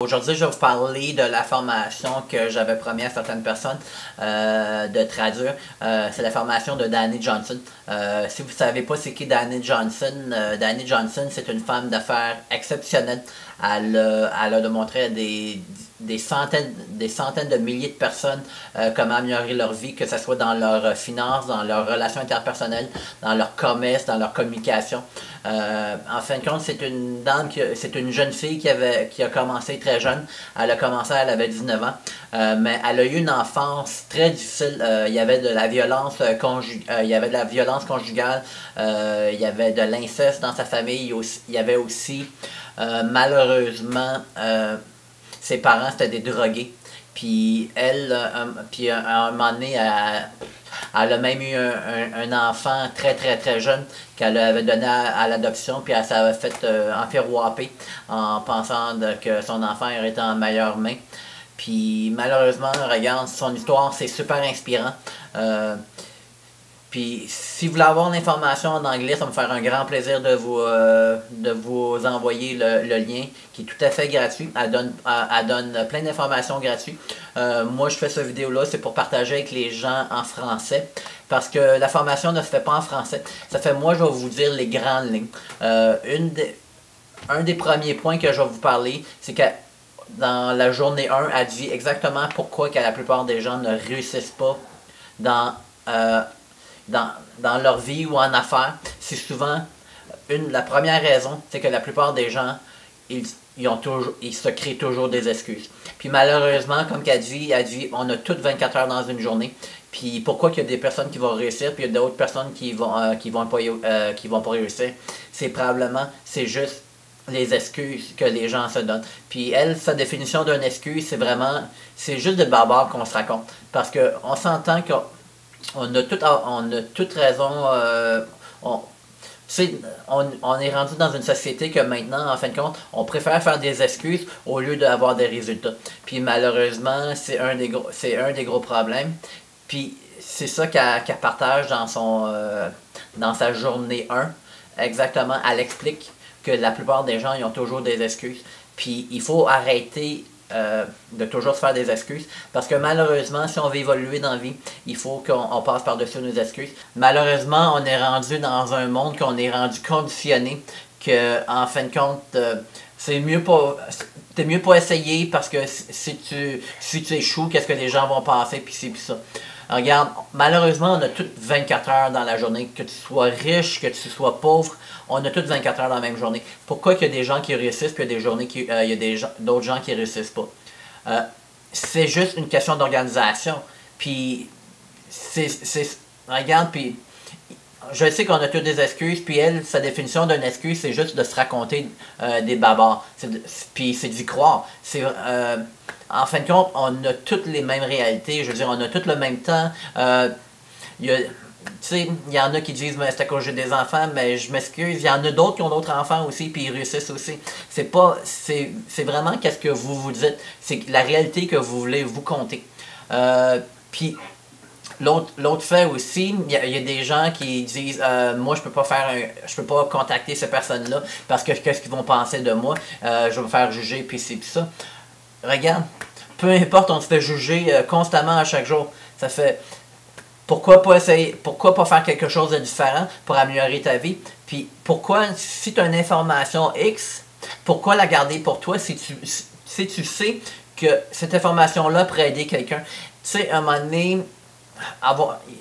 Aujourd'hui, je vais vous parler de la formation que j'avais promis à certaines personnes de traduire. C'est la formation de Dani Johnson. Si vous ne savez pas c'est qui Dani Johnson, c'est une femme d'affaires exceptionnelle. Elle a démontré à des centaines de milliers de personnes comment améliorer leur vie, que ce soit dans leurs finances, dans leurs relations interpersonnelles, dans leur commerce, dans leur communication. En fin de compte, c'est une dame, c'est une jeune fille qui a commencé très jeune. Elle a commencé, elle avait 19 ans, mais elle a eu une enfance très difficile. Il y avait de la violence conjugale, il y avait de la violence conjugale, il y avait de l'inceste dans sa famille, il y avait aussi malheureusement ses parents c'était des drogués. Puis elle, puis à un moment donné, elle a même eu un enfant très jeune qu'elle avait donné à l'adoption, puis elle s'avait fait enfirouaper en pensant que son enfant aurait été en meilleures mains. Puis malheureusement, regarde, son histoire, c'est super inspirant. Puis si vous voulez avoir l'information en anglais, ça va me faire un grand plaisir de vous envoyer le lien qui est tout à fait gratuit. Elle donne plein d'informations gratuites. Moi, je fais cette vidéo-là, c'est pour partager avec les gens en français. Parce que la formation ne se fait pas en français. Ça fait, moi, je vais vous dire les grandes lignes. Un des premiers points que je vais vous parler, c'est que dans la journée 1, elle dit exactement pourquoi que la plupart des gens ne réussissent pas dans leur vie ou en affaires. C'est souvent, la première raison, c'est que la plupart des gens, ils se créent toujours des excuses. Puis malheureusement, comme elle dit, on a toutes 24 heures dans une journée. Puis pourquoi qu'il y a des personnes qui vont réussir, puis il y a d'autres personnes qui vont pas réussir. C'est juste les excuses que les gens se donnent. Puis elle, sa définition d'une excuse, c'est juste de barbare qu'on se raconte. Parce qu'on s'entend qu'on a toute raison. On est rendu dans une société que maintenant, en fin de compte, on préfère faire des excuses au lieu d'avoir des résultats. Puis malheureusement, c'est un des gros problèmes. Puis c'est ça qu'elle partage dans sa journée 1. Exactement, elle explique que la plupart des gens, ils ont toujours des excuses. Puis il faut arrêter de toujours se faire des excuses. Parce que malheureusement, si on veut évoluer dans la vie, il faut qu'on passe par-dessus nos excuses. Malheureusement, on est rendu dans un monde qu'on est rendu conditionné, que en fin de compte, c'est mieux pas essayer parce que si tu échoues, qu'est-ce que les gens vont penser, puis ci, puis ça. Regarde, malheureusement, on a toutes 24 heures dans la journée. Que tu sois riche, que tu sois pauvre, on a toutes 24 heures dans la même journée. Pourquoi qu'il y a des gens qui réussissent, puis il y a des journées il y a d'autres gens qui réussissent pas? C'est juste une question d'organisation. Puis, regarde, puis je sais qu'on a toutes des excuses, puis elle, sa définition d'une excuse, c'est juste de se raconter des babards. Puis c'est d'y croire. En fin de compte, on a toutes les mêmes réalités. Je veux dire, on a tous le même temps. Tu sais, il y en a qui disent c'est à cause que j'ai des enfants, mais je m'excuse. Il y en a d'autres qui ont d'autres enfants aussi, puis ils réussissent aussi. C'est vraiment qu'est-ce que vous vous dites. C'est la réalité que vous voulez vous compter. Puis l'autre fait aussi, il y a des gens qui disent moi je peux pas contacter ces personnes-là parce que qu'est-ce qu'ils vont penser de moi, je vais me faire juger puis c'est puis ça. Regarde, peu importe, on se fait juger constamment à chaque jour. Ça fait pourquoi pas faire quelque chose de différent pour améliorer ta vie? Puis pourquoi, si tu as une information X, pourquoi la garder pour toi si tu sais que cette information-là pourrait aider quelqu'un? Tu sais, à un moment donné,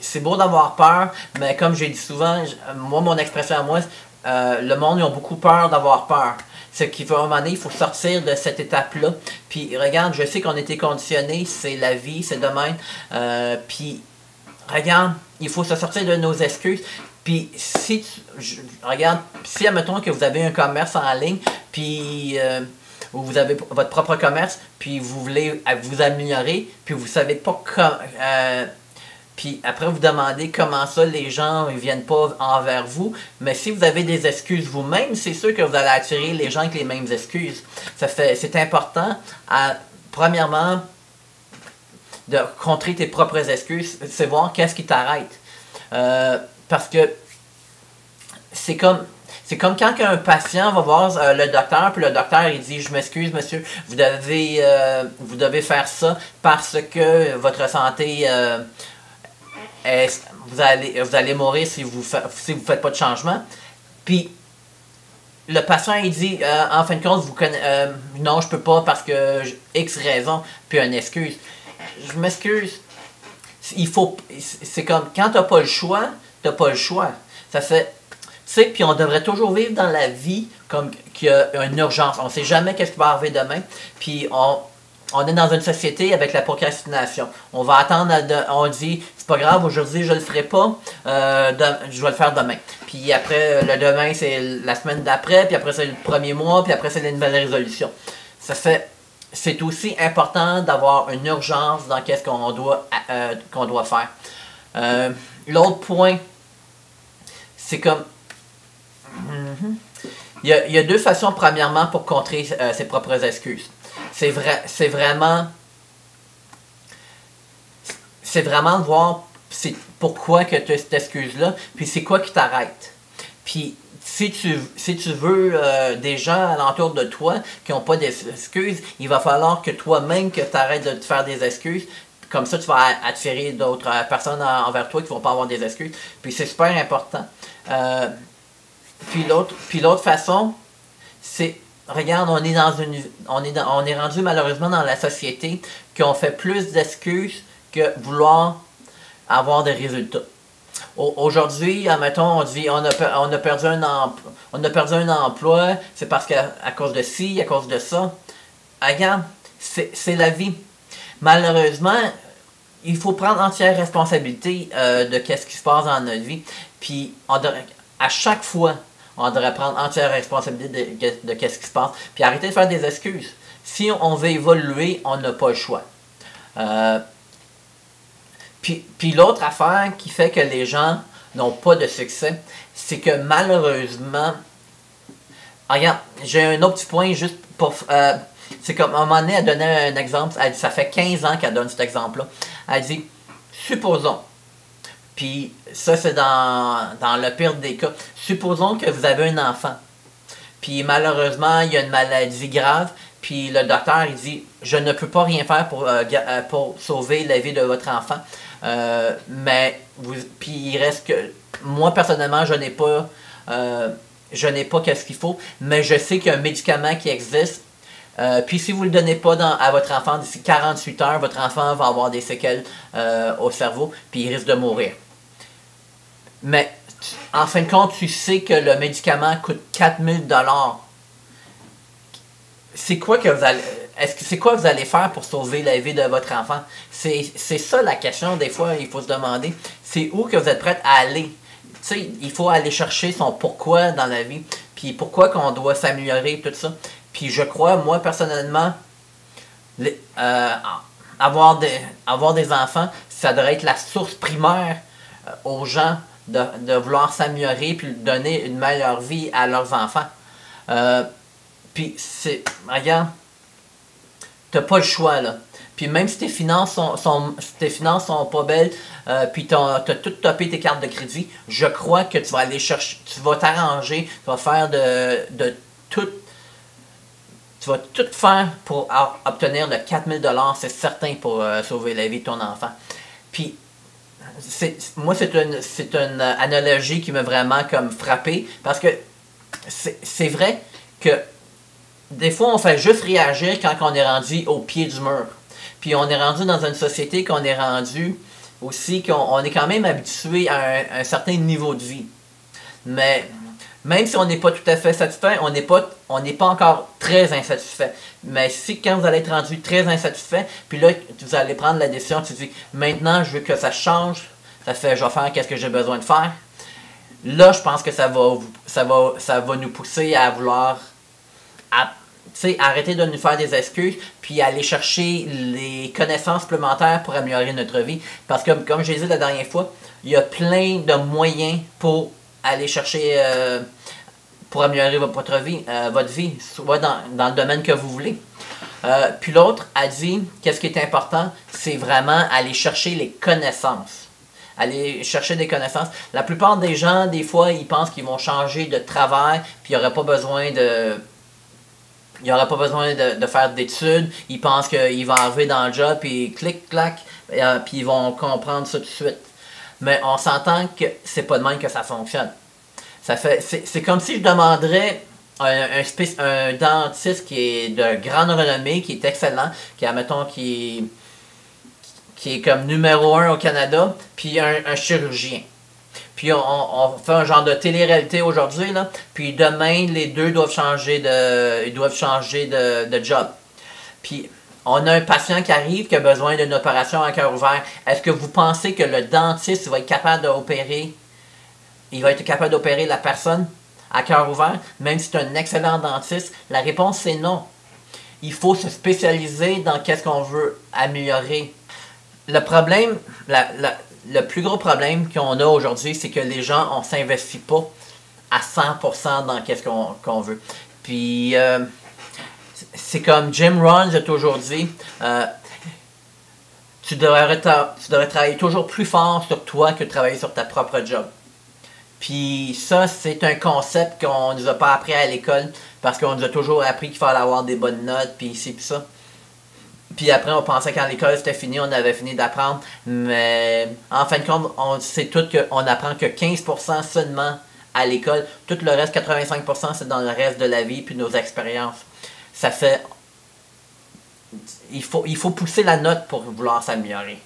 c'est beau d'avoir peur, mais comme j'ai dit souvent, mon expression à moi, le monde, ils ont beaucoup peur d'avoir peur. C'est qu'à un moment donné, il faut sortir de cette étape-là. Puis regarde, je sais qu'on a été conditionnés, c'est la vie, c'est demain. Puis regarde, il faut se sortir de nos excuses. Puis regarde, si admettons que vous avez un commerce en ligne, puis vous avez votre propre commerce, puis vous voulez vous améliorer, puis vous savez pas comment. Puis après, vous demandez comment ça, les gens ne viennent pas envers vous. Mais si vous avez des excuses vous-même, c'est sûr que vous allez attirer les gens avec les mêmes excuses. C'est important, premièrement, de contrer tes propres excuses. C'est voir qu'est-ce qui t'arrête. Parce que c'est comme, C'est comme quand un patient va voir le docteur, puis le docteur il dit, je m'excuse monsieur, vous devez faire ça parce que votre santé vous allez mourir si vous faites pas de changement. Puis le patient il dit en fin de compte non je peux pas parce que X raison puis une excuse. Je m'excuse. C'est comme quand t'as pas le choix, t'as pas le choix. Ça fait tu sais, puis on devrait toujours vivre dans la vie comme qu'il y a une urgence. On sait jamais qu'est-ce qui va arriver demain. Puis on est dans une société avec la procrastination. On va attendre, on dit, c'est pas grave, aujourd'hui je le ferai pas, je vais le faire demain. Puis après, le demain c'est la semaine d'après, puis après c'est le premier mois, puis après c'est les nouvelles résolutions. Ça fait, c'est aussi important d'avoir une urgence dans qu'est-ce qu'on doit faire. L'autre point, c'est comme, il y a deux façons premièrement pour contrer ses propres excuses. C'est vraiment de voir pourquoi que tu as cette excuse-là, puis c'est quoi qui t'arrête. Puis si tu veux des gens alentour de toi qui n'ont pas d'excuses, il va falloir que toi-même que tu arrêtes de te faire des excuses. Comme ça, tu vas attirer d'autres personnes envers toi qui ne vont pas avoir des excuses. Puis c'est super important. Puis l'autre façon, c'est regarde, on est rendu malheureusement dans la société qu'on fait plus d'excuses que vouloir avoir des résultats. Aujourd'hui, admettons, on dit on a perdu un emploi, c'est parce qu'à cause de ci, à cause de ça. Regarde, c'est la vie. Malheureusement, il faut prendre entière responsabilité de qu'est-ce qui se passe dans notre vie. Puis à chaque fois, on devrait prendre entière responsabilité de qu'est-ce qui se passe. Puis arrêter de faire des excuses. Si on veut évoluer, on n'a pas le choix. Puis l'autre affaire qui fait que les gens n'ont pas de succès, c'est que malheureusement... Regarde, j'ai un autre petit point juste pour... c'est comme, à un moment donné, elle donnait un exemple. Elle dit, ça fait 15 ans qu'elle donne cet exemple-là. Elle dit, supposons... Puis ça, c'est dans le pire des cas. Supposons que vous avez un enfant. Puis malheureusement, il y a une maladie grave. Puis le docteur, il dit, je ne peux pas rien faire pour sauver la vie de votre enfant. Puis il reste que... Moi, personnellement, je n'ai pas qu'est-ce qu'il faut. Mais je sais qu'il y a un médicament qui existe. Puis si vous ne le donnez pas à votre enfant d'ici 48 heures, votre enfant va avoir des séquelles au cerveau, puis il risque de mourir. Mais en fin de compte, tu sais que le médicament coûte 4000 $. C'est quoi que vous allez faire pour sauver la vie de votre enfant? C'est ça la question, des fois, il faut se demander. C'est où que vous êtes prêt à aller? Tu sais, il faut aller chercher son pourquoi dans la vie, puis pourquoi qu'on doit s'améliorer, tout ça. Puis je crois, moi, personnellement, avoir des enfants, ça devrait être la source primaire aux gens de vouloir s'améliorer puis donner une meilleure vie à leurs enfants. Puis regarde, t'as pas le choix, là. Puis même si tes finances sont pas belles, puis t'as tout topé tes cartes de crédit, je crois que tu vas aller chercher, tu vas t'arranger, tu vas faire tu vas tout faire pour obtenir le 4000 $, c'est certain, pour sauver la vie de ton enfant. Puis, moi, c'est une analogie qui m'a vraiment comme frappé, parce que c'est vrai que des fois, on fait juste réagir quand on est rendu au pied du mur. Puis on est rendu dans une société qu'on est rendu aussi, qu'on est quand même habitué à un certain niveau de vie. Mais même si on n'est pas tout à fait satisfait, on n'est pas encore très insatisfait. Mais si quand vous allez être rendu très insatisfait, puis là, vous allez prendre la décision, tu dis, maintenant, je veux que ça change, ça fait, je vais faire qu'est-ce que j'ai besoin de faire. Là, je pense que ça va nous pousser à vouloir arrêter de nous faire des excuses, puis aller chercher les connaissances supplémentaires pour améliorer notre vie. Parce que, comme je l'ai dit la dernière fois, il y a plein de moyens pour aller chercher, pour améliorer votre vie, soit dans le domaine que vous voulez. Puis l'autre a dit, qu'est-ce qui est important, c'est vraiment aller chercher les connaissances. aller chercher des connaissances. La plupart des gens, des fois, ils pensent qu'ils vont changer de travail, puis il n'y aurait pas besoin de... Il n'y aurait pas besoin de faire d'études. Ils pensent qu'ils vont arriver dans le job, puis clic-clac, puis ils vont comprendre ça tout de suite. Mais on s'entend que c'est pas de même que ça fonctionne. C'est comme si je demanderais un dentiste qui est de grande renommée, qui est excellent, qui admettons qui est comme numéro 1 au Canada, puis un chirurgien. Puis on fait un genre de télé-réalité aujourd'hui, là, puis demain, les deux doivent changer de job. Puis on a un patient qui arrive qui a besoin d'une opération à cœur ouvert. Est-ce que vous pensez que le dentiste va être capable d'opérer? Il va être capable d'opérer la personne à cœur ouvert, même si c'est un excellent dentiste? La réponse c'est non. Il faut se spécialiser dans qu'est-ce qu'on veut améliorer. Le problème, le plus gros problème qu'on a aujourd'hui, c'est que les gens, on ne s'investit pas à 100% dans qu'est-ce qu'on veut. Puis, c'est comme Jim Rohn a toujours dit, tu devrais travailler toujours plus fort sur toi que de travailler sur ta propre job. Puis ça, c'est un concept qu'on ne nous a pas appris à l'école, parce qu'on nous a toujours appris qu'il fallait avoir des bonnes notes, puis ici, puis ça. Puis après, on pensait quand l'école c'était fini, on avait fini d'apprendre. Mais en fin de compte, on sait tout qu'on apprend que 15% seulement à l'école. Tout le reste, 85%, c'est dans le reste de la vie puis nos expériences. Ça fait... Il faut pousser la note pour vouloir s'améliorer.